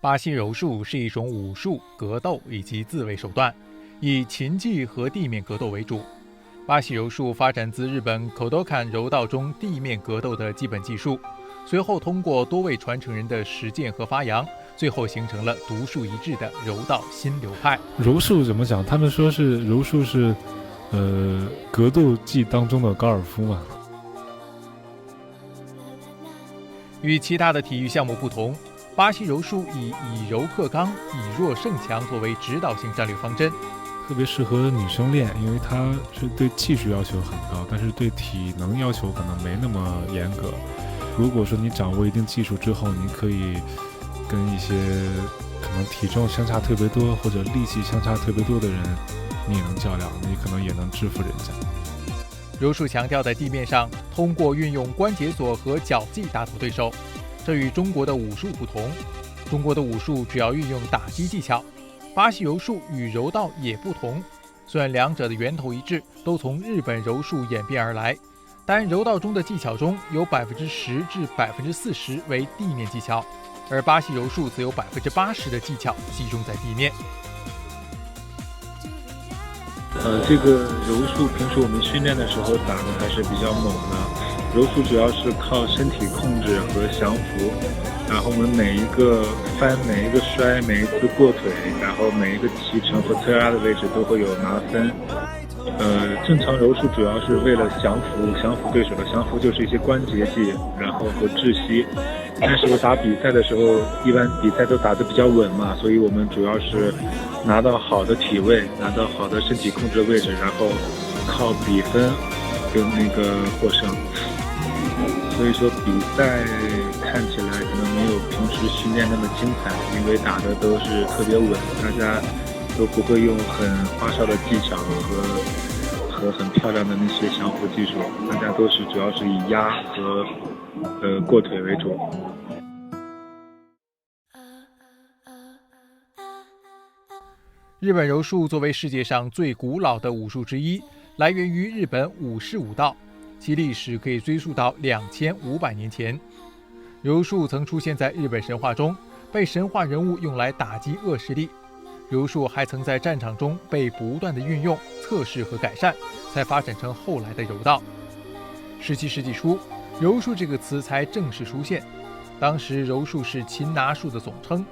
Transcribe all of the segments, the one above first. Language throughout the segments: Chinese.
巴西柔术是一种武术、格斗以及自卫手段，以擒技和地面格斗为主。巴西柔术发展自日本口头砍柔道中地面格斗的基本技术，随后通过多位传承人的实践和发扬，最后形成了独树一帜的柔道新流派。柔术怎么讲？他们说是柔术是，格斗技当中的高尔夫嘛。与其他的体育项目不同，巴西柔术以柔克刚、以弱胜强作为指导性战略方针，特别适合女生练，因为它是对技术要求很高，但是对体能要求可能没那么严格。如果说你掌握一定技术之后，你可以跟一些可能体重相差特别多或者力气相差特别多的人，你也能较量，你可能也能制服人家。柔术强调在地面上通过运用关节锁和脚技打倒对手，这与中国的武术不同。中国的武术主要运用打击技巧，巴西柔术与柔道也不同。虽然两者的源头一致，都从日本柔术演变而来，但柔道中的技巧中有10%至40%为地面技巧，而巴西柔术则有80%的技巧集中在地面。这个柔术平时我们训练的时候打的还是比较猛的。柔术主要是靠身体控制和降服，然后我们每一个翻、每一个摔、每一次过腿，然后每一个骑乘和推拉的位置都会有拿分。正常柔术主要是为了降服对手的，降服就是一些关节技，然后和窒息。但是我打比赛的时候，一般比赛都打得比较稳嘛，所以我们主要是拿到好的体位，拿到好的身体控制的位置，然后靠比分跟那个获胜。所以说比赛看起来可能没有平时训练那么精彩，因为打的都是特别稳，大家都不会用很花哨的技巧和很漂亮的那些降服技术，大家都是主要是以压和过腿为主。日本柔术作为世界上最古老的武术之一，来源于日本武士武道，其历史可以追溯到2500年前。柔术曾出现在日本神话中，被神话人物用来打击恶势力。柔术还曾在战场中被不断的运用、测试和改善，才发展成后来的柔道。17世纪初，柔术这个词才正式出现，当时柔术是擒拿术的总称。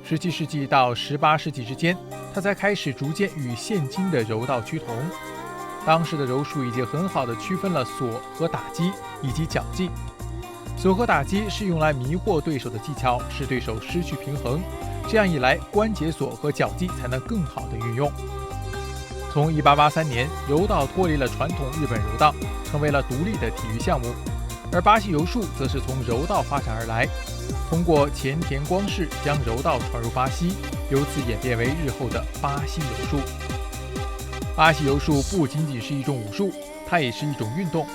17世纪到18世纪之间，它才开始逐渐与现今的柔道趋同。当时的柔术已经很好地区分了锁和打击以及脚技。锁和打击是用来迷惑对手的技巧，使对手失去平衡，这样一来，关节锁和脚技才能更好地运用。从1883年，柔道脱离了传统日本柔道，成为了独立的体育项目，而巴西柔术则是从柔道发展而来，通过前田光世将柔道传入巴西，由此演变为日后的巴西柔术。巴西柔术不仅仅是一种武术，它也是一种运动。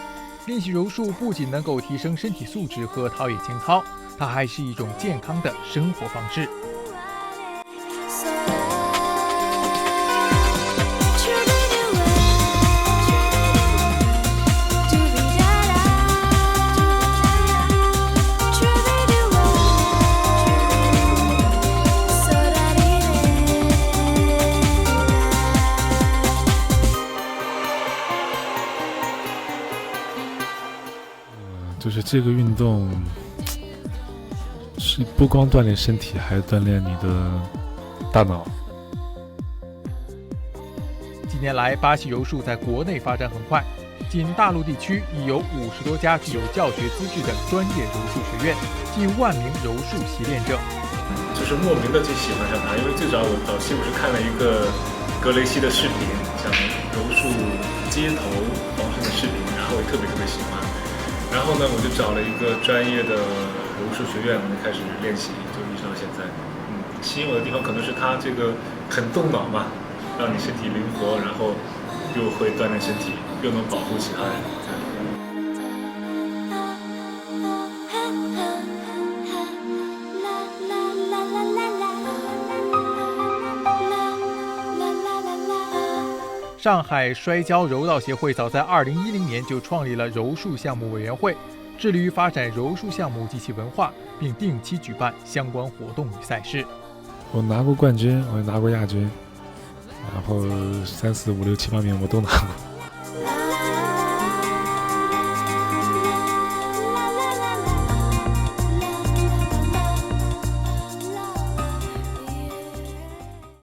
练习柔术不仅能够提升身体素质和陶冶情操，它还是一种健康的生活方式。就是这个运动是不光锻炼身体，还锻炼你的大脑。近年来，巴西柔术在国内发展很快，仅大陆地区已有50多家具有教学资质的专业柔术学院，近1万名柔术习练者。就是莫名的就喜欢上它，因为最早我早期我是看了一个格雷西的视频，讲柔术街头防身的视频，然后我也特别喜欢。然后呢，我就找了一个专业的柔术学院，我就开始练习，就一直到现在。吸引我的地方可能是它这个很动脑嘛，让你身体灵活，然后又会锻炼身体，又能保护其他人。上海摔跤柔道协会早在2010年就创立了柔术项目委员会，致力于发展柔术项目及其文化，并定期举办相关活动与赛事。我拿过冠军，我也拿过亚军，然后3、4、5、6、7、8名我都拿过。